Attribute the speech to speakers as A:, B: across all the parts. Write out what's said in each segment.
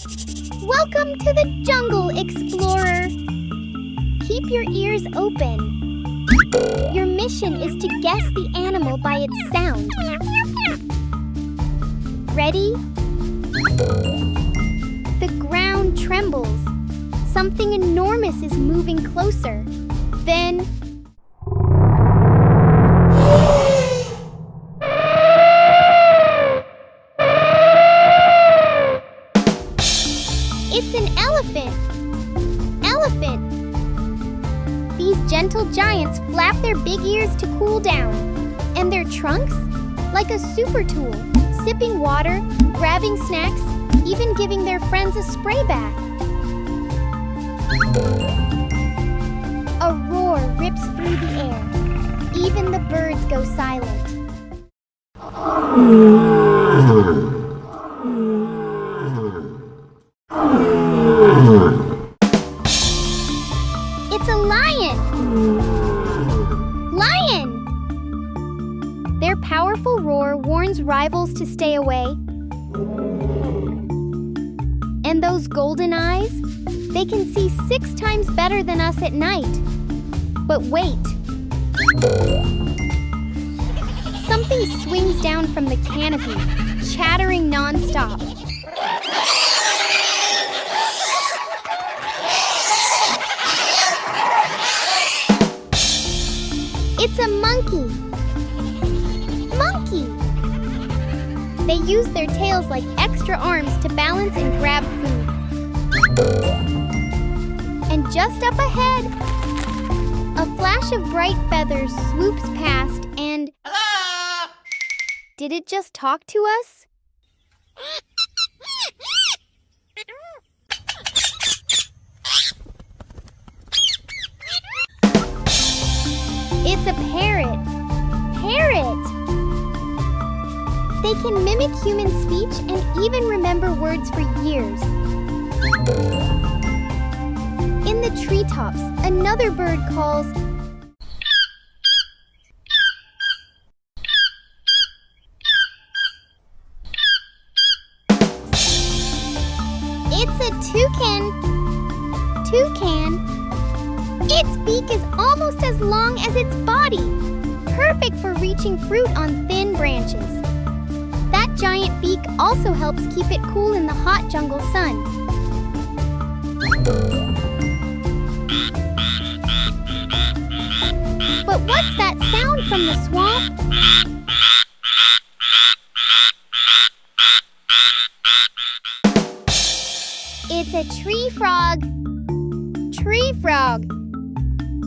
A: Welcome to the jungle, explorer. Keep your ears open. Your mission is to guess the animal by its sound. Ready? The ground trembles. Something enormous is moving closer. Then... it's an elephant! Elephant! These gentle giants flap their big ears to cool down. And their trunks? Like a super tool, sipping water, grabbing snacks, even giving their friends a spray bath. A roar rips through the air. Even the birds go silent. It's a lion! Lion! Their powerful roar warns rivals to stay away. And those golden eyes? They can see 6 times better than us at night. But wait. Something swings down from the canopy, chattering non-stop. It's a monkey! Monkey! They use their tails like extra arms to balance and grab food. And just up ahead, a flash of bright feathers swoops past and... Hello! Did it just talk to us? It's a parrot. Parrot! They can mimic human speech and even remember words for years. In the treetops, another bird calls. It's a toucan. Toucan. Its beak is almost as long as its body, perfect for reaching fruit on thin branches. That giant beak also helps keep it cool in the hot jungle sun. But what's that sound from the swamp? It's a tree frog. Tree frog.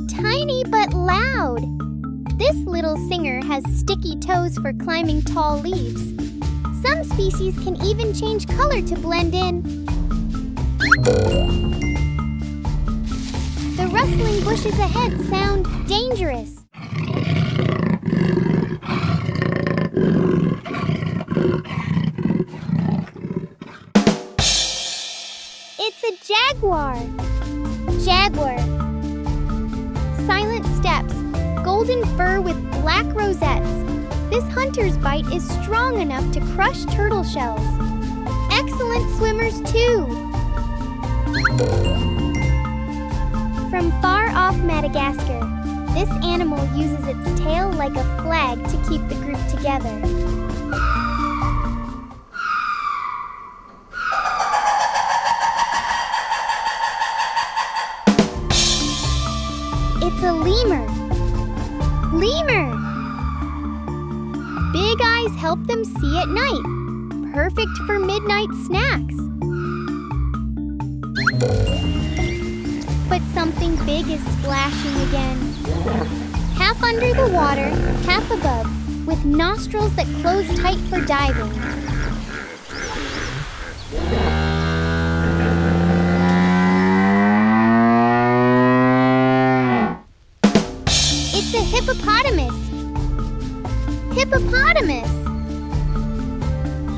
A: Tiny but loud. This little singer has sticky toes for climbing tall leaves. Some species can even change color to blend in. The rustling bushes ahead sound dangerous. It's a jaguar. Jaguar. Silent steps, golden fur with black rosettes. This hunter's bite is strong enough to crush turtle shells. Excellent swimmers, too. From far off Madagascar, this animal uses its tail like a flag to keep the group together. It's a lemur. Lemur! Big eyes help them see at night. Perfect for midnight snacks. But something big is splashing again. Half under the water, half above, with nostrils that close tight for diving. It's a hippopotamus. Hippopotamus!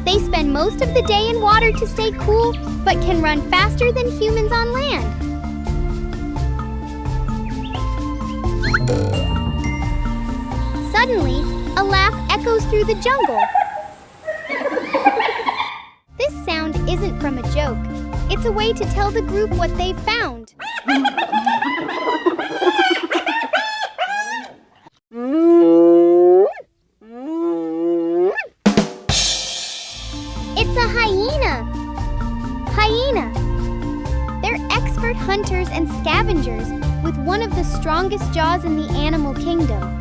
A: They spend most of the day in water to stay cool, but can run faster than humans on land. Suddenly, a laugh echoes through the jungle. This sound isn't from a joke. It's a way to tell the group what they've found. It's a hyena. Hyena. They're expert hunters and scavengers with one of the strongest jaws in the animal kingdom.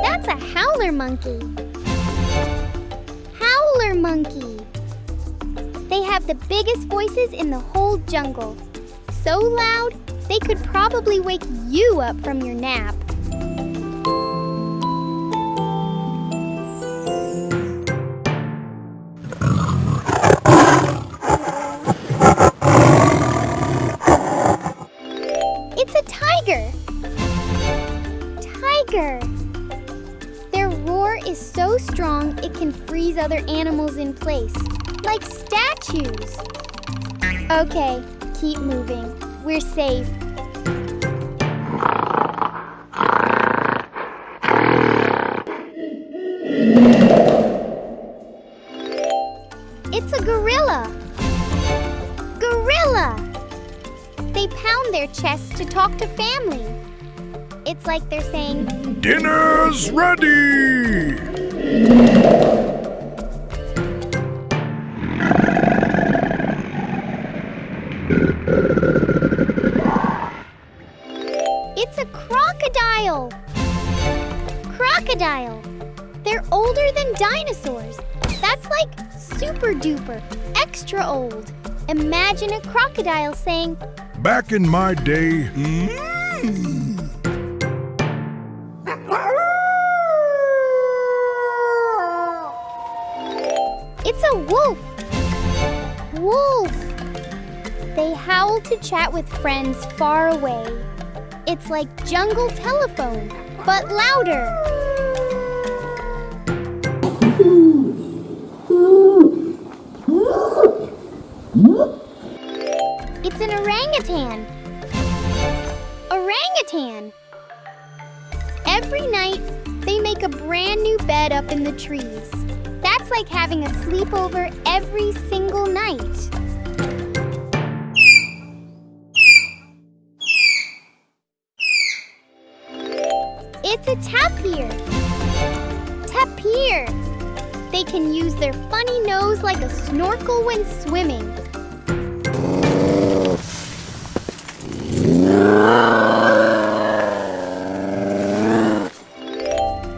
A: That's a howler monkey. Howler monkey. They have the biggest voices in the whole jungle. So loud, they could probably wake you up from your nap. It's a tiger. Tiger. Their roar is so strong it can freeze other animals in place, like statues. Okay, keep moving. We're safe. It's a gorilla. Gorilla. They pound their chests to talk to family. It's like they're saying,
B: "Dinner's ready!"
A: it's a crocodile. Crocodile. They're older than dinosaurs. That's like super duper, extra old. Imagine a crocodile saying,
B: "Back in my day,
A: It's a wolf. Wolf. They howl to chat with friends far away. It's like jungle telephone, but louder. It's an orangutan. Orangutan. Every night, they make a brand new bed up in the trees. That's like having a sleepover every single night. It's a tapir. Tapir. They can use their funny nose like a snorkel when swimming.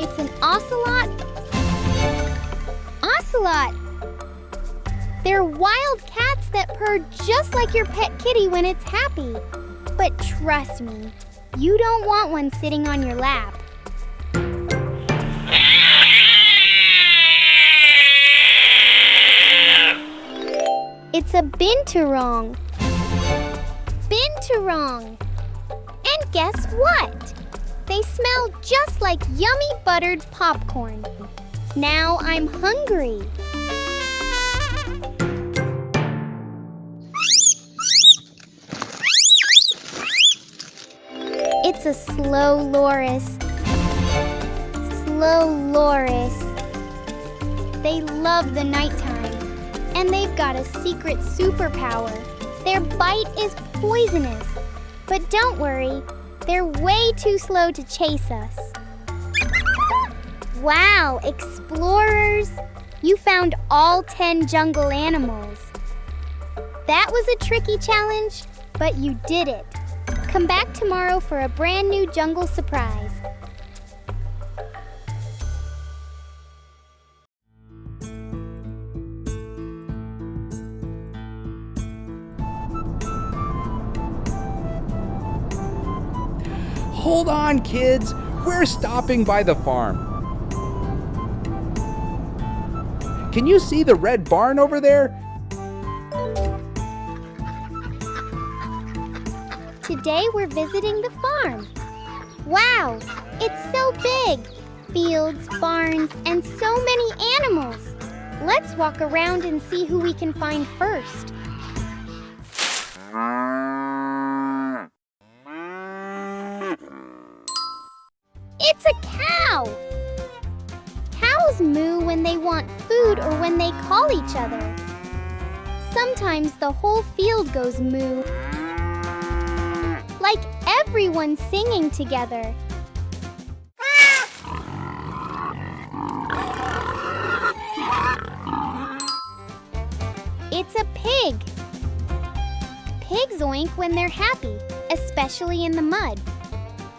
A: It's an ocelot. Ocelot. They're wild cats that purr just like your pet kitty when it's happy. But trust me, you don't want one sitting on your lap. It's a binturong. Binturong. And guess what? They smell just like yummy buttered popcorn. Now I'm hungry. It's a slow loris. Slow loris. They love the nighttime. And they've got a secret superpower. Their bite is poisonous. But don't worry, they're way too slow to chase us. Wow, explorers! You found all 10 jungle animals. That was a tricky challenge, but you did it. Come back tomorrow for a brand new jungle surprise.
C: Hold on, kids. We're stopping by the farm. Can you see the red barn over there?
A: Today we're visiting the farm. Wow, it's so big. Fields, barns, and so many animals. Let's walk around and see who we can find first. It's a cow! Owls moo when they want food or when they call each other. Sometimes the whole field goes moo, like everyone singing together. It's a pig. Pigs oink when they're happy, especially in the mud.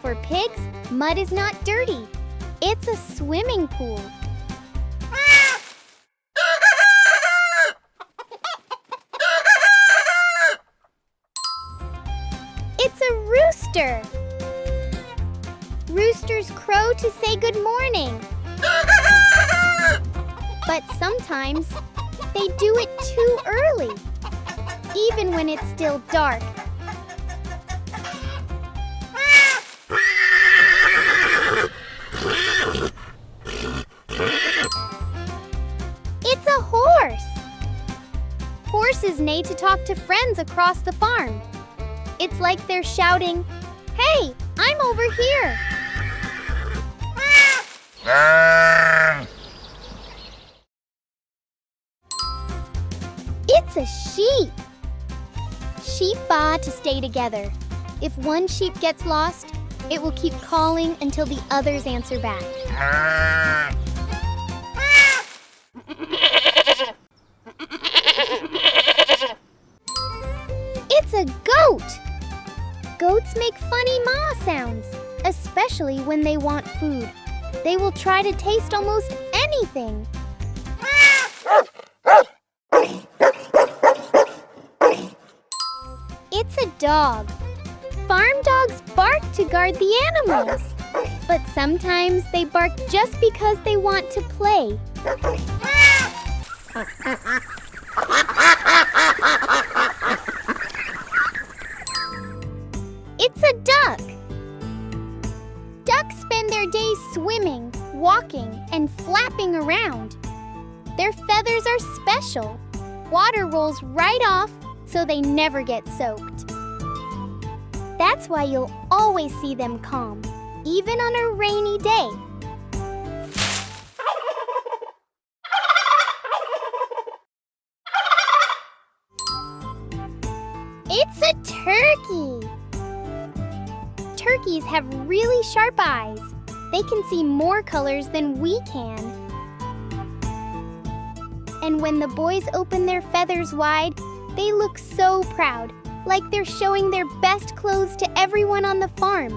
A: For pigs, mud is not dirty. It's a swimming pool. It's a rooster. Roosters crow to say good morning. But sometimes they do it too early, even when it's still dark. It's a horse. Horses neigh to talk to friends across the farm. It's like they're shouting, "Hey, I'm over here." It's a sheep. Sheep baa to stay together. If one sheep gets lost, it will keep calling until the others answer back. It's a goat. Goats make funny maa sounds, especially when they want food. They will try to taste almost anything. It's a dog. Farm dogs bark to guard the animals, but sometimes they bark just because they want to play. It's a duck. Ducks spend their days swimming, walking, and flapping around. Their feathers are special. Water rolls right off, so they never get soaked. That's why you'll always see them calm, even on a rainy day. It's a turkey. Turkeys have really sharp eyes. They can see more colors than we can. And when the boys open their feathers wide, they look so proud, like they're showing their best clothes to everyone on the farm.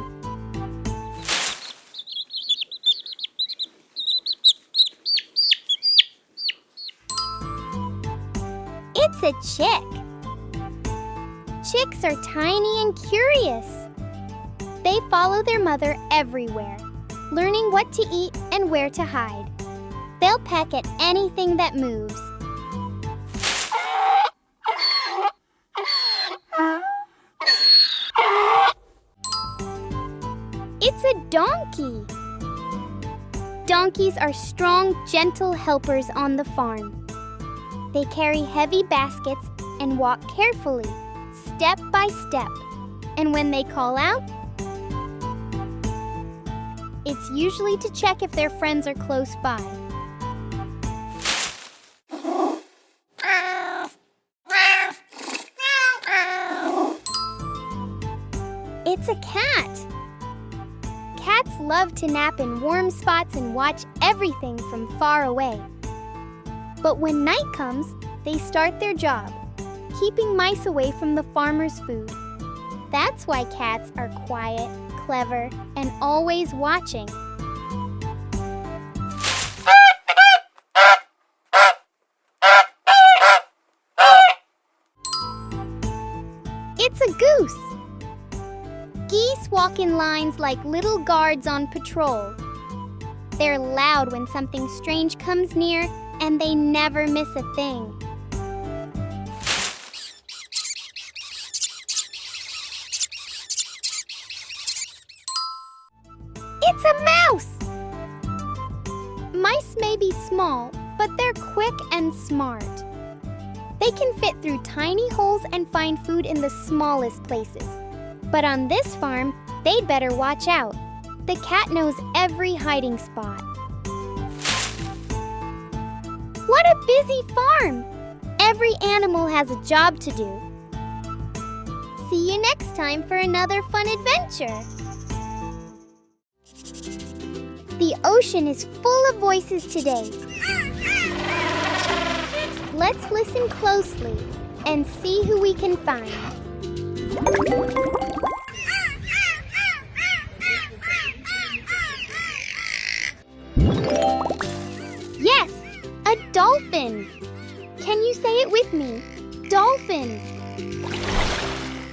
A: It's a chick. Chicks are tiny and curious. They follow their mother everywhere, learning what to eat and where to hide. They'll peck at anything that moves. It's a donkey. Donkeys are strong, gentle helpers on the farm. They carry heavy baskets and walk carefully, step by step. And when they call out, it's usually to check if their friends are close by. It's a cat. Cats love to nap in warm spots and watch everything from far away. But when night comes, they start their job, keeping mice away from the farmer's food. That's why cats are quiet, clever, and always watching. It's a goose. Geese walk in lines like little guards on patrol. They're loud when something strange comes near, and they never miss a thing. It's a mouse! Mice may be small, but they're quick and smart. They can fit through tiny holes and find food in the smallest places. But on this farm, they'd better watch out. The cat knows every hiding spot. What a busy farm! Every animal has a job to do. See you next time for another fun adventure. The ocean is full of voices today. Let's listen closely and see who we can find. Yes, a dolphin. Can you say it with me? Dolphin.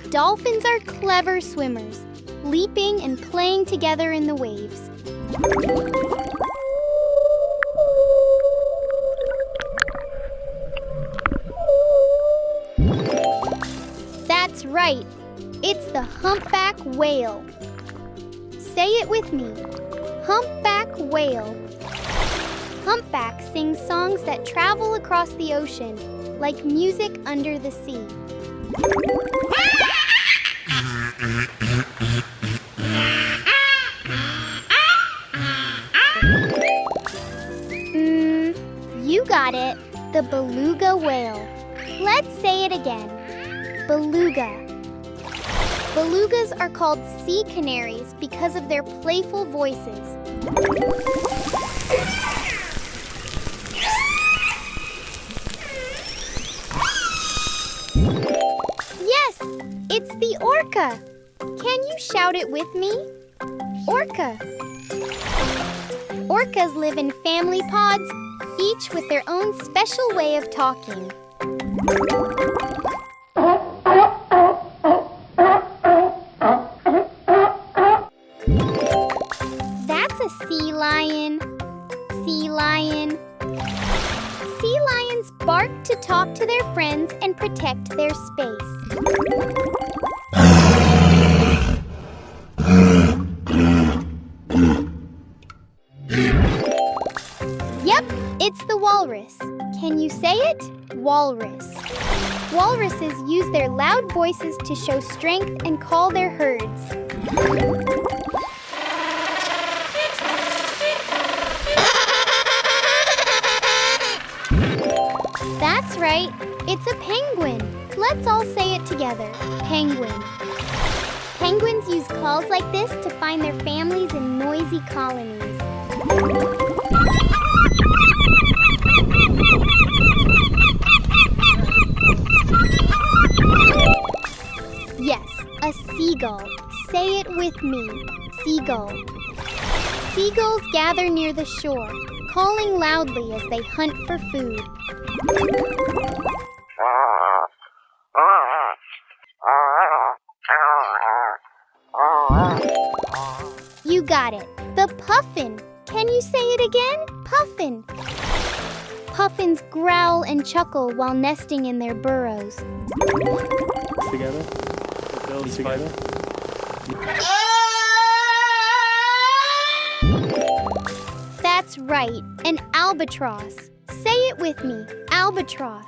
A: Dolphins are clever swimmers, leaping and playing together in the waves. That's right. It's the humpback whale. Say it with me. Humpback whale. Humpbacks sing songs that travel across the ocean, like music under the sea. You got it. The beluga whale. Let's say it again. Beluga. Belugas are called sea canaries because of their playful voices. Yes, it's the orca. Can you shout it with me? Orca. Orcas live in family pods, each with their own special way of talking. That's a sea lion. Sea lion. Sea lions bark to talk to their friends and protect their space. Yep, it's the walrus. Can you say it? Walrus. Walruses use their loud voices to show strength and call their herds. That's right, it's a penguin. Let's all say it together. Penguin. Penguins use calls like this to find their families in noisy colonies. Yes, a seagull. Say it with me. Seagull. Seagulls gather near the shore, calling loudly as they hunt for food. You got it. The puffin. Can you say it again? Puffin. Puffins growl and chuckle while nesting in their burrows.
D: Together. Build together.
A: That's right, an albatross. Say it with me. Albatross.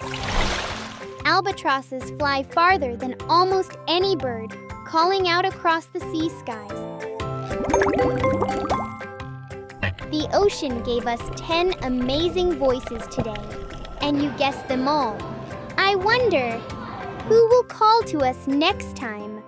A: Albatrosses fly farther than almost any bird, calling out across the sea skies. The ocean gave us 10 amazing voices today, and you guessed them all. I wonder, who will call to us next time?